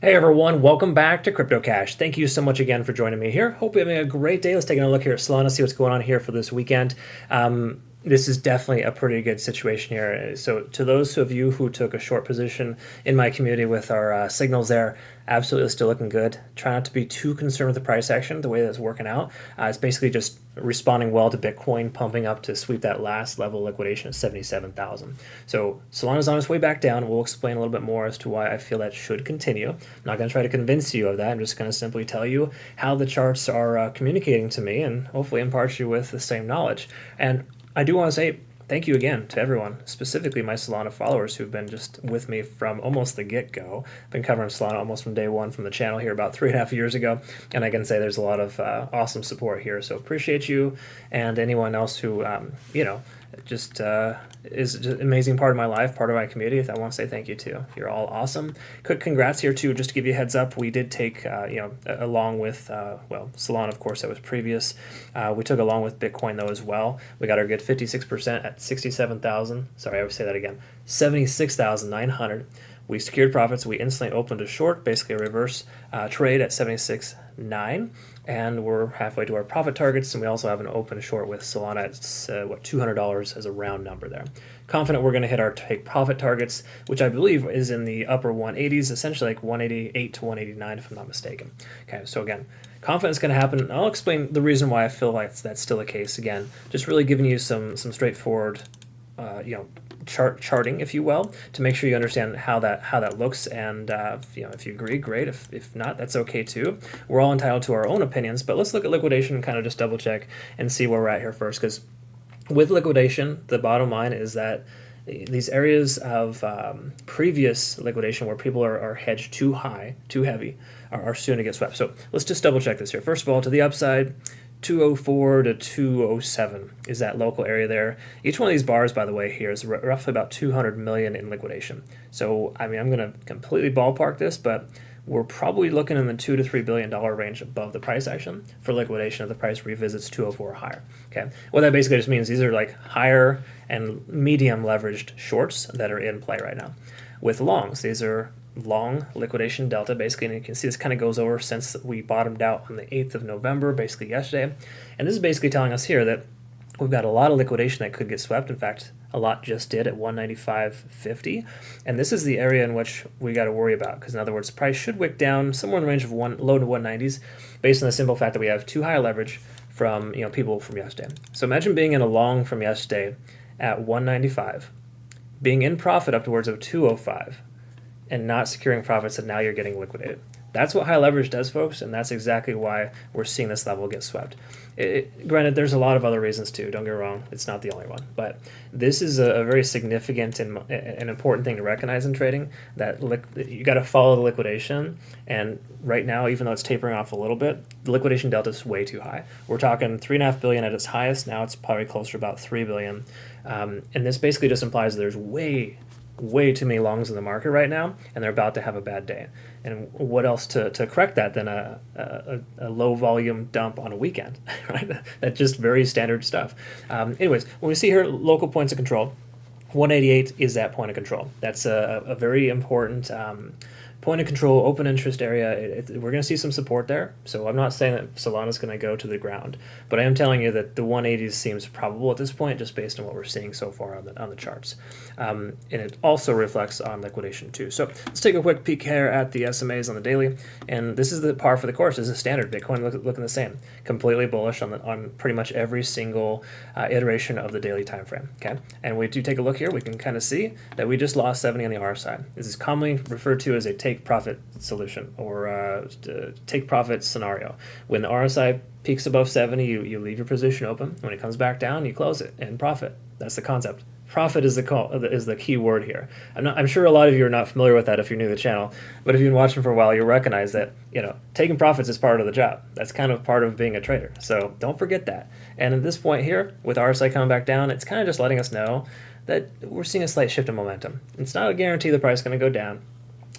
Hey everyone, welcome back to Crypto Cash. Thank you so much again for joining me here. Hope you're having a great day. Let's take a look here at Solana, see what's going on here for this weekend. This is definitely a pretty good situation here. So to those of you who took a short position in my community with our signals there, absolutely still looking good. Try not to be too concerned with the price action, the way that's working out. It's basically just responding well to Bitcoin, pumping up to sweep that last level of liquidation at 77,000. So Solana's on its way back down. We'll explain a little bit more as to why I feel that should continue. I'm not going to try to convince you of that. I'm just going to simply tell you how the charts are communicating to me and hopefully impart you with the same knowledge. And I do want to say thank you again to everyone, specifically my Solana followers who've been just with me from almost the get-go. Been covering Solana almost from day one from the channel here about 3.5 years ago, and I can say there's a lot of awesome support here. So appreciate you and anyone else who, just is an amazing part of my life, part of my community. I want to say thank you to. You're all awesome. Quick congrats here too, just to give you a heads up. We did take, along with, Solana, of course, that was previous. We took along with Bitcoin though as well. We got our good 56% at 67,000. Sorry, I would say that again. 76,900. We secured profits. We instantly opened a short, basically a reverse trade at 76.9, and we're halfway to our profit targets. And we also have an open short with Solana at $200 as a round number there. Confident we're going to hit our take profit targets, which I believe is in the upper 180s, essentially like 188 to 189 if I'm not mistaken. Okay, so again, confident it's going to happen. I'll explain the reason why I feel like that's still the case. Again, just really giving you some straightforward, charting, if you will, to make sure you understand how that looks. And if you agree, great. If not, that's okay too. We're all entitled to our own opinions, but let's look at liquidation and kind of just double check and see where we're at here first. Because with liquidation, the bottom line is that these areas of previous liquidation where people are hedged too high, too heavy, are soon to get swept. So let's just double check this here. First of all, to the upside, 204 to 207 is that local area there. Each one of these bars, by the way, here is roughly about 200 million in liquidation. So, I mean, I'm going to completely ballpark this, but we're probably looking in the $2 to $3 billion range above the price action for liquidation if the price revisits 204 or higher. Okay, what that basically just means these are like higher and medium leveraged shorts that are in play right now. With longs, these are long liquidation delta basically, and you can see this kind of goes over since we bottomed out on the 8th of November, basically yesterday. And this is basically telling us here that we've got a lot of liquidation that could get swept. In fact, a lot just did at 195.50, and this is the area in which we got to worry about, because in other words, price should wick down somewhere in the range of low to 190s based on the simple fact that we have too high leverage from people from yesterday. So imagine being in a long from yesterday at 195, being in profit up towards of 205, and not securing profits, and now you're getting liquidated. That's what high leverage does, folks, and that's exactly why we're seeing this level get swept. Granted, there's a lot of other reasons too, don't get me wrong, it's not the only one, but this is a very significant and an important thing to recognize in trading, that you got to follow the liquidation, and right now, even though it's tapering off a little bit, the liquidation delta is way too high. We're talking 3.5 billion at its highest, now it's probably closer to about 3 billion, and this basically just implies there's way too many longs in the market right now, and they're about to have a bad day. And what else to correct that than a low volume dump on a weekend, right? That's just very standard stuff. Anyways, when we see here local points of control, 188 is that point of control. That's a very important point of control, open interest area. We're going to see some support there. So I'm not saying that Solana's going to go to the ground, but I am telling you that the 180s seems probable at this point, just based on what we're seeing so far on the charts. And it also reflects on liquidation too. So let's take a quick peek here at the SMAs on the daily. And this is the par for the course. This is standard. Bitcoin looking the same. Completely bullish on pretty much every single iteration of the daily time frame. Okay, and we do take a look here. We can kind of see that we just lost 70 on the RSI. This is commonly referred to as a take profit solution, or take profit scenario. When the RSI peaks above 70, you leave your position open. When it comes back down, you close it and profit. That's the concept. Profit is the key word here. I'm sure a lot of you are not familiar with that if you're new to the channel, but if you've been watching for a while, you'll recognize that taking profits is part of the job. That's kind of part of being a trader. So don't forget that. And at this point here, with RSI coming back down, it's kind of just letting us know that we're seeing a slight shift in momentum. It's not a guarantee the price is going to go down.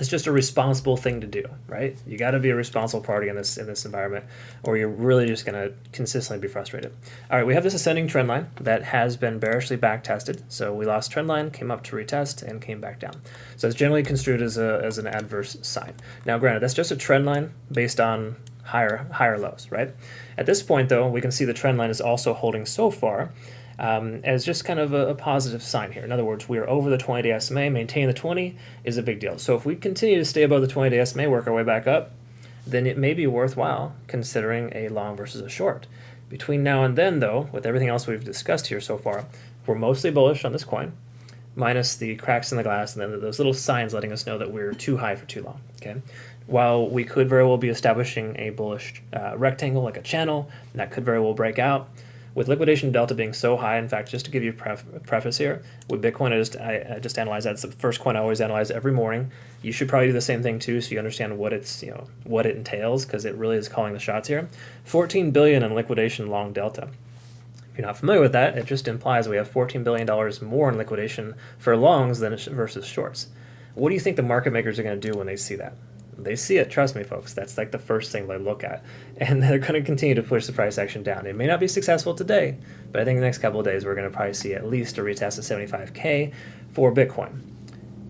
It's just a responsible thing to do, right? You got to be a responsible party in this environment, or you're really just going to consistently be frustrated. All right, we have this ascending trend line that has been bearishly back tested. So we lost trend line, came up to retest, and came back down. So it's generally construed as an adverse sign. Now, granted, that's just a trend line based on higher lows, right? At this point, though, we can see the trend line is also holding so far. As just kind of a positive sign here. In other words, we are over the 20-day SMA. Maintaining the 20 is a big deal. So if we continue to stay above the 20-day SMA, work our way back up, then it may be worthwhile considering a long versus a short. Between now and then, though, with everything else we've discussed here so far, we're mostly bullish on this coin, minus the cracks in the glass and then those little signs letting us know that we're too high for too long. Okay. While we could very well be establishing a bullish rectangle like a channel, and that could very well break out, with liquidation delta being so high, in fact, just to give you a preface here, with Bitcoin, I just analyze that. It's the first coin I always analyze every morning. You should probably do the same thing too, so you understand what what it entails, because it really is calling the shots here. 14 billion in liquidation long delta. If you're not familiar with that, it just implies we have $14 billion more in liquidation for longs than versus shorts. What do you think the market makers are going to do when they see that? They see it, trust me, folks. That's like the first thing they look at. And they're going to continue to push the price action down. It may not be successful today, but I think the next couple of days we're going to probably see at least a retest of 75K for Bitcoin.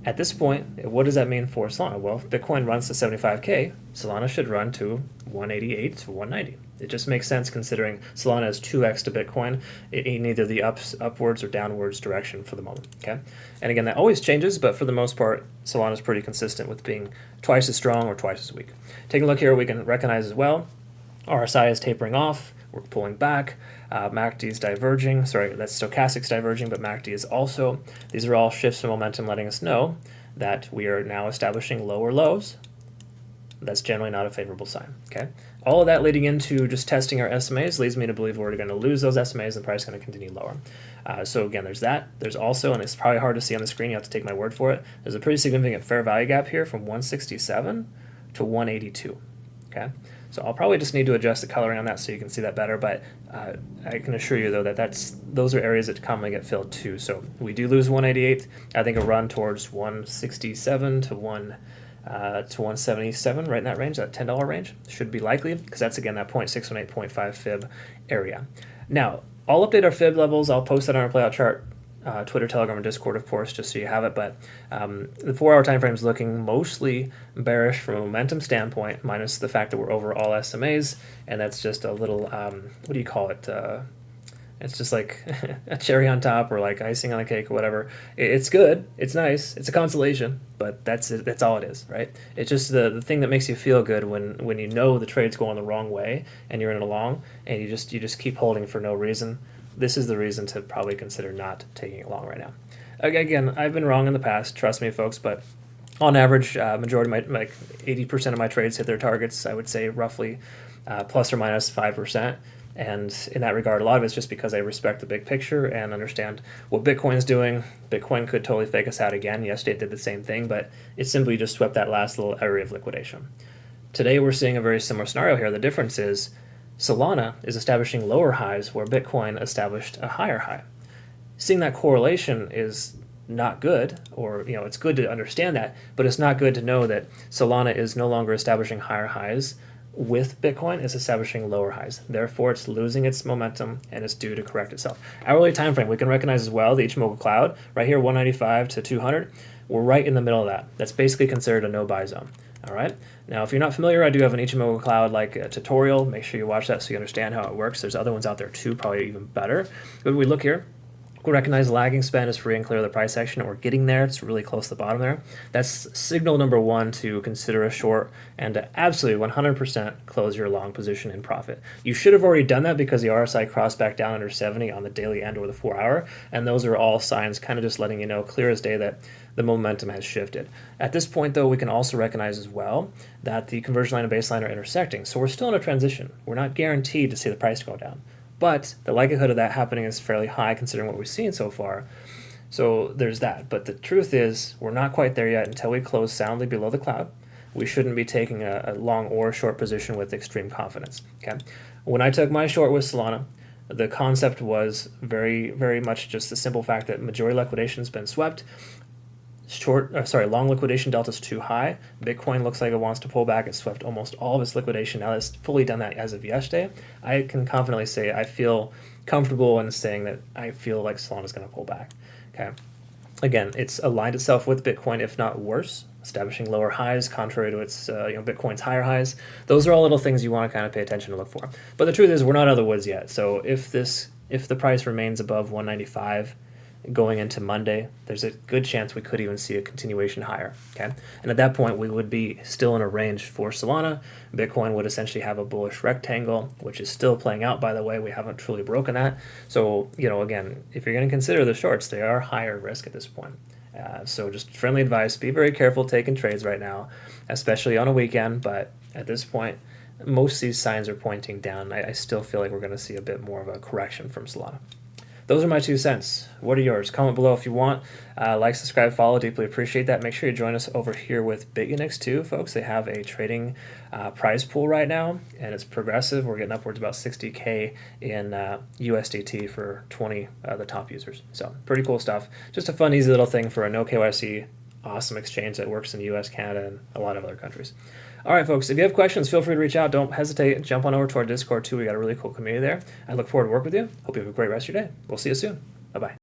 At this point, what does that mean for Solana? Well, if Bitcoin runs to 75K, Solana should run to 188 to 190. It just makes sense considering Solana is 2x to Bitcoin in either the upwards or downwards direction for the moment. Okay, and again, that always changes, but for the most part, Solana is pretty consistent with being twice as strong or twice as weak. Taking a look here, we can recognize as well, RSI is tapering off. We're pulling back. MACD is diverging. Sorry, that's stochastic's diverging, but MACD is also. These are all shifts in momentum letting us know that we are now establishing lower lows. That's generally not a favorable sign. Okay, all of that leading into just testing our SMAs leads me to believe we're going to lose those SMAs and the price is going to continue lower. So again, there's that. There's also, and it's probably hard to see on the screen, you have to take my word for it, there's a pretty significant fair value gap here from 167 to 182. Okay, so I'll probably just need to adjust the coloring on that so you can see that better, but I can assure you though that those are areas that commonly get filled too. So we do lose 188. I think a run towards 167 to 177, right in that range, that $10 range, should be likely, because that's again that 0.618, 0.5 fib area. Now, I'll update our fib levels. I'll post that on our playout chart, Twitter, Telegram, and Discord, of course, just so you have it. But the 4-hour time frame is looking mostly bearish from a momentum standpoint, minus the fact that we're over all SMAs, and that's just a little, what do you call it? It's just like a cherry on top or like icing on a cake or whatever. It's good. It's nice. It's a consolation, but that's it. That's all it is, right? It's just the thing that makes you feel good when you know the trade's going the wrong way and you're in a long and you just keep holding for no reason. This is the reason to probably consider not taking it long right now. Again, I've been wrong in the past, trust me, folks, but on average, majority of my, like 80% of my trades hit their targets, I would say roughly plus or minus 5%. And in that regard, a lot of it's just because I respect the big picture and understand what Bitcoin's doing. Bitcoin could totally fake us out again. Yesterday it did the same thing, but it simply just swept that last little area of liquidation. Today we're seeing a very similar scenario here. The difference is Solana is establishing lower highs where Bitcoin established a higher high. Seeing that correlation is not good, or it's good to understand that, but it's not good to know that Solana is no longer establishing higher highs with Bitcoin, is establishing lower highs. Therefore, it's losing its momentum and it's due to correct itself. Hourly time frame, we can recognize as well the Ichimoku cloud right here, 195 to 200. We're right in the middle of that. That's basically considered a no buy zone. All right. Now, if you're not familiar, I do have an Ichimoku cloud like a tutorial. Make sure you watch that so you understand how it works. There's other ones out there too, probably even better. But we look here. We recognize lagging span is free and clear of the price action. We're getting there. It's really close to the bottom there. That's signal number one to consider a short and to absolutely 100% close your long position in profit. You should have already done that because the RSI crossed back down under 70 on the daily and or the 4-hour. And those are all signs kind of just letting you know clear as day that the momentum has shifted. At this point, though, we can also recognize as well that the conversion line and baseline are intersecting. So we're still in a transition. We're not guaranteed to see the price go down. But the likelihood of that happening is fairly high considering what we've seen so far. So there's that. But the truth is we're not quite there yet until we close soundly below the cloud. We shouldn't be taking a long or short position with extreme confidence. Okay. When I took my short with Solana, the concept was very, very much just the simple fact that majority liquidation has been swept. long liquidation delta is too high. Bitcoin looks like it wants to pull back. It swept almost all of its liquidation. Now it's fully done that as of yesterday. I can confidently say I feel comfortable in saying that I feel like Solana is going to pull back. Okay. Again, it's aligned itself with Bitcoin, if not worse, establishing lower highs contrary to its Bitcoin's higher highs. Those are all little things you want to kind of pay attention to look for. But the truth is, we're not out of the woods yet. So if the price remains above 195 going into Monday, there's a good chance we could even see a continuation higher. Okay, and at that point we would be still in a range for Solana. Bitcoin would essentially have a bullish rectangle, which is still playing out, by the way. We haven't truly broken that. So again, if you're going to consider the shorts, they are higher risk at this point. So just friendly advice: be very careful taking trades right now, especially on a weekend. But at this point, most of these signs are pointing down. I still feel like we're going to see a bit more of a correction from Solana. Those are my 2 cents. What are yours? Comment below if you want. Like, subscribe, follow. Deeply appreciate that. Make sure you join us over here with Bitunix too, folks. They have a trading prize pool right now, and it's progressive. We're getting upwards about 60K in USDT for 20 of the top users. So pretty cool stuff. Just a fun, easy little thing for a no KYC, awesome exchange that works in the US, Canada, and a lot of other countries. All right, folks, if you have questions, feel free to reach out. Don't hesitate. Jump on over to our Discord, too. We got a really cool community there. I look forward to working with you. Hope you have a great rest of your day. We'll see you soon. Bye-bye.